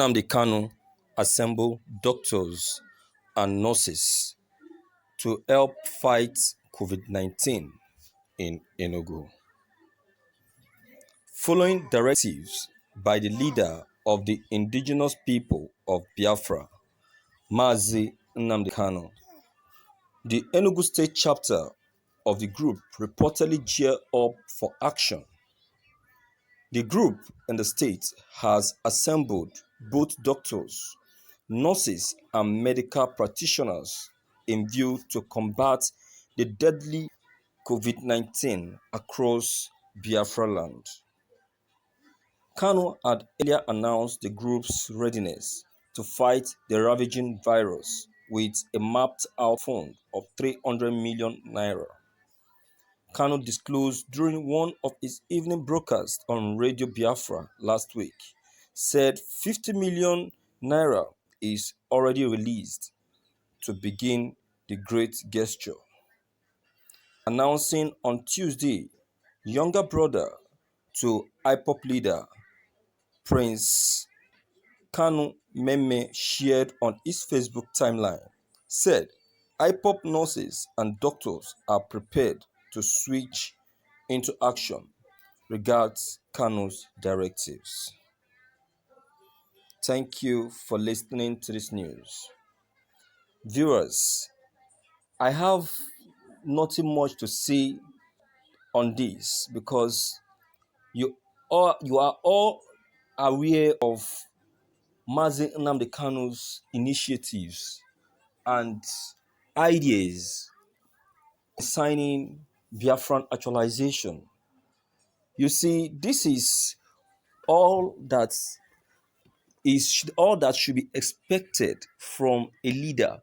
Nnamdi Kanu assembled doctors and nurses to help fight COVID-19 in Enugu. Following directives by the leader of the indigenous people of Biafra, Mazi Nnamdi Kanu, the Enugu state chapter of the group reportedly geared up for action. The group in the state has assembled both doctors, nurses, and medical practitioners in view to combat the deadly COVID-19 across Biafra land. Kanu had earlier announced the group's readiness to fight the ravaging virus with a mapped-out fund of 300 million naira. Kanu disclosed during one of his evening broadcasts on Radio Biafra last week, said 50 million naira is already released to begin the great gesture. Announcing on Tuesday, younger brother to IPOP leader Prince Kanu Meme shared on his Facebook timeline, said IPOP nurses and doctors are prepared to switch into action. Regards, Kanu's directives. Thank you for listening to this news. Viewers, I have nothing much to say on this because you are all aware of Mazi Nnamdi Kanu's initiatives and ideas concerning Biafran actualization. You see, this is all that should be expected from a leader.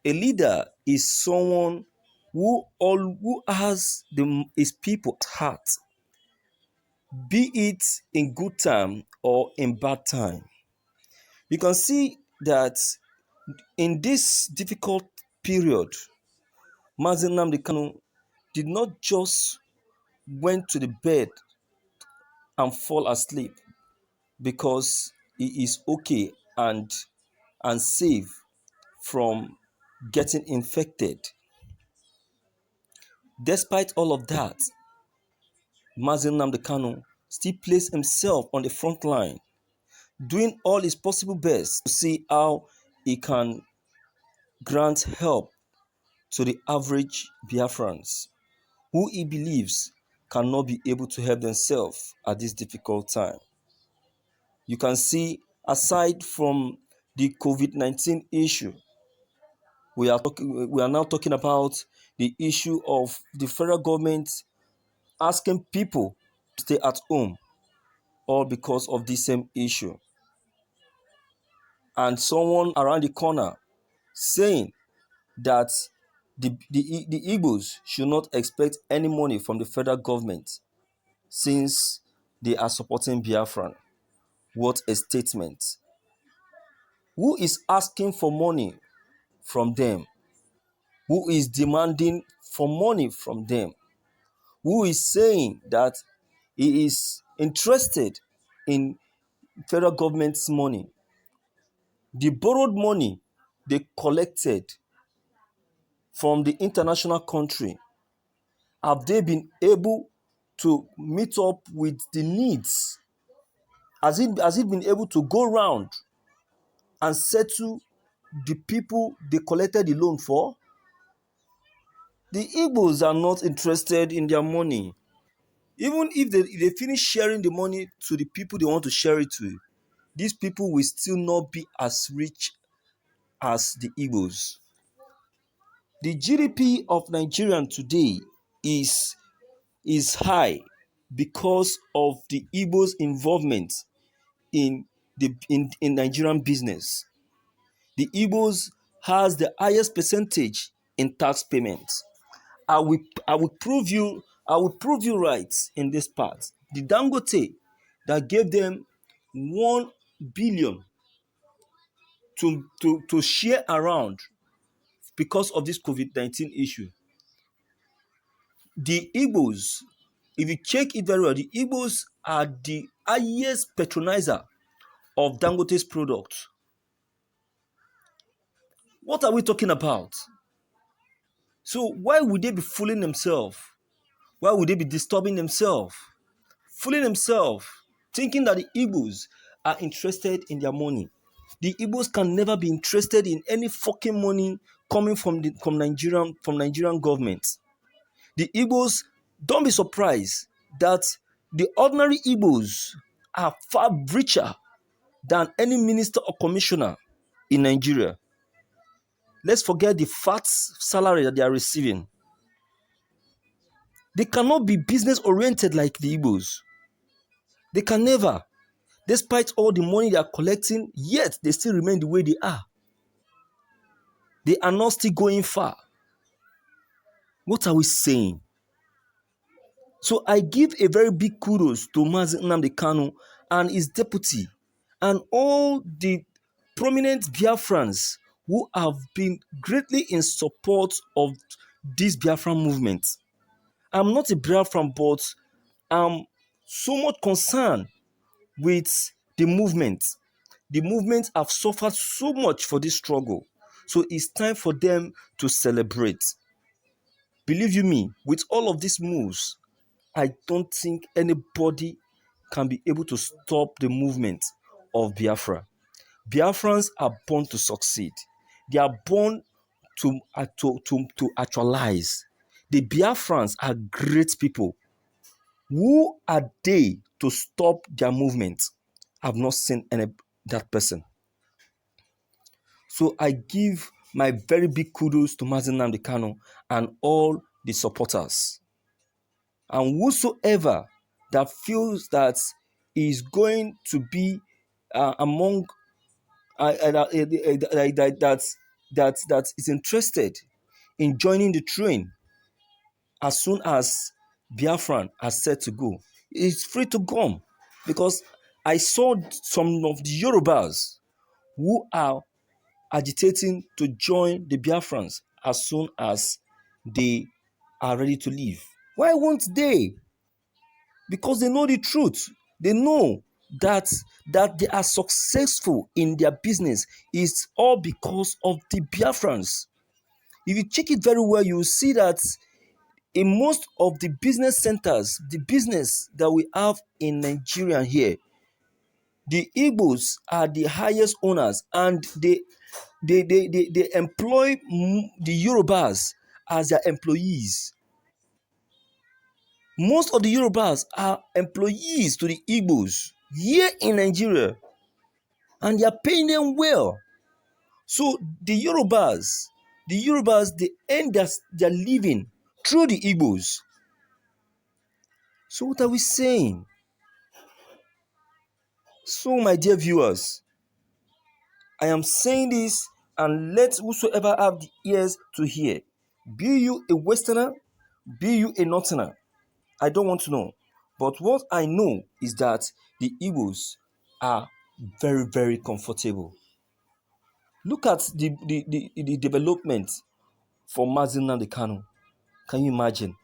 A leader is someone who has his people at heart, be it in good time or in bad time. You can see that in this difficult period, Mazi Nnamdi Kanu did not just went to the bed and fall asleep because he is okay and safe from getting infected. Despite all of that, Mazi Nnamdi Kanu still placed himself on the front line, doing all his possible best to see how he can grant help to the average Biafrans who he believes cannot be able to help themselves at this difficult time. You can see, aside from the COVID-19 issue, we are now talking about the issue of the federal government asking people to stay at home, all because of the same issue. And someone around the corner saying that the Igbos should not expect any money from the federal government since they are supporting Biafran. What a statement. Who is asking for money from them? Who is demanding for money from them? Who is saying that he is interested in federal government's money? The borrowed money they collected from the international country, have they been able to meet up with the needs? Has it been able to go round and settle the people they collected the loan for? The Igbos are not interested in their money. Even if they finish sharing the money to the people they want to share it to, these people will still not be as rich as the Igbos. The GDP of Nigeria today is high because of the Igbos' involvement in Nigerian business. The Igbos has the highest percentage in tax payments. I will prove you right in this part. The Dangote that gave them 1 billion to share around because of this COVID-19 issue. The Igbos, if you check it very well, the Igbos are the highest patronizer of Dangote's product. What are we talking about? So why would they be fooling themselves? Why would they be disturbing themselves? Fooling themselves, thinking that the Igbos are interested in their money. The Igbos can never be interested in any fucking money coming from Nigerian government. The Igbos, don't be surprised that the ordinary Igbos are far richer than any minister or commissioner in Nigeria. Let's forget the fat salary that they are receiving. They cannot be business oriented like the Igbos. They can never. Despite all the money they are collecting, yet they still remain the way they are. They are not still going far. What are we saying? So I give a very big kudos to Mazi Nnamdi Kanu and his deputy and all the prominent Biafrans who have been greatly in support of this Biafran movement. I'm not a Biafran, but I'm so much concerned with the movement. The movement have suffered so much for this struggle. So it's time for them to celebrate. Believe you me, with all of these moves, I don't think anybody can be able to stop the movement of Biafra. Biafrans are born to succeed. They are born to actualize. The Biafrans are great people. Who are they to stop their movement? I've not seen that person. So I give my very big kudos to Mazi Nnamdi Kanu and all the supporters. And whosoever that feels that is going to be among that is interested in joining the train as soon as Biafran has said to go, is free to come, because I saw some of the Yorubas who are agitating to join the Biafrans as soon as they are ready to leave. Why won't they? Because they know the truth. They know that they are successful in their business is all because of the Biafrans. If you check it very well, you will see that in most of the business centers, the business that we have in Nigeria here, the Igbos are the highest owners, and they employ the Yorubas as their employees. Most of the Yorubas are employees to the Igbos here in Nigeria, and they are paying them well. So the Yorubas, they earn their living through the Igbos. So what are we saying? So my dear viewers, I am saying this, and let whosoever have the ears to hear, be you a Westerner, be you a Northerner, I don't want to know. But what I know is that the Igbos are very, very comfortable. Look at the development for Mazi Nnamdi Kanu. Can you imagine?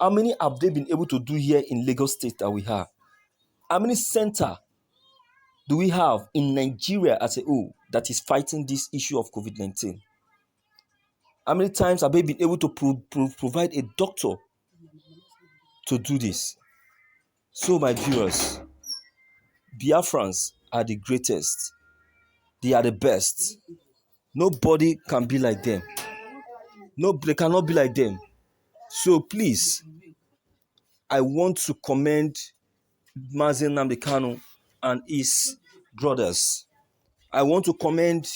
How many have they been able to do here in Lagos State that we have? How many center do we have in Nigeria as a whole that is fighting this issue of COVID-19? How many times have they been able to provide a doctor to do this? So my viewers, Biafrans are the greatest. They are the best. Nobody can be like them. No, they cannot be like them. So please, I want to commend Mazi Nnamdi Kanu and his brothers. I want to commend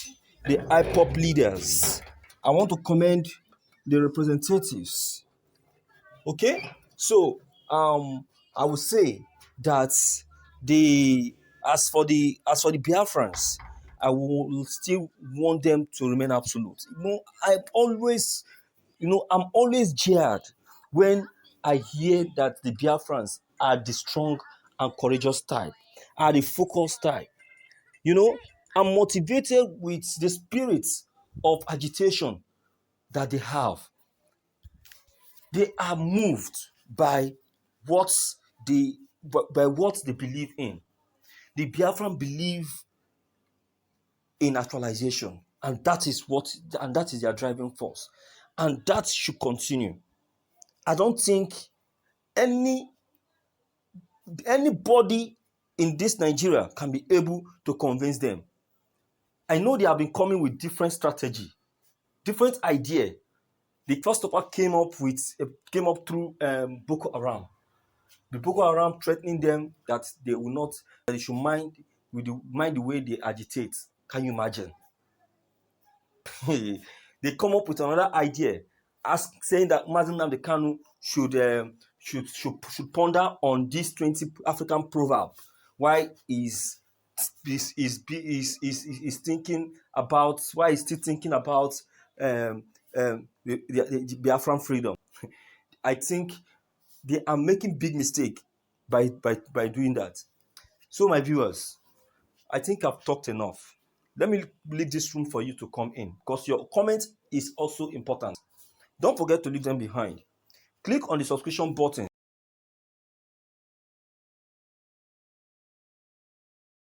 the IPOP leaders. I want to commend the representatives. Okay? So I would say that as for the Biafrans, I will still want them to remain absolute. I'm always jeered when I hear that the Biafrans are the strong and courageous type, are the focused type. I'm motivated with the spirit of agitation that they have. They are moved by what they believe in. The Biafran believe in actualization, and that is their driving force, and that should continue. I don't think anybody in this Nigeria can be able to convince them. I know they have been coming with different strategy, different idea. The first of all came up through Boko Haram. The Boko Haram threatening them that they should mind the way they agitate. Can you imagine? They come up with another idea, saying that Nnamdi Kanu should ponder on this 20 African proverb. Why is thinking about why is still thinking about the Biafran freedom? I think they are making big mistake by doing that. So my viewers, I think I've talked enough. Let me leave this room for you to come in, because your comment is also important. Don't forget to leave them behind. Click on the subscription button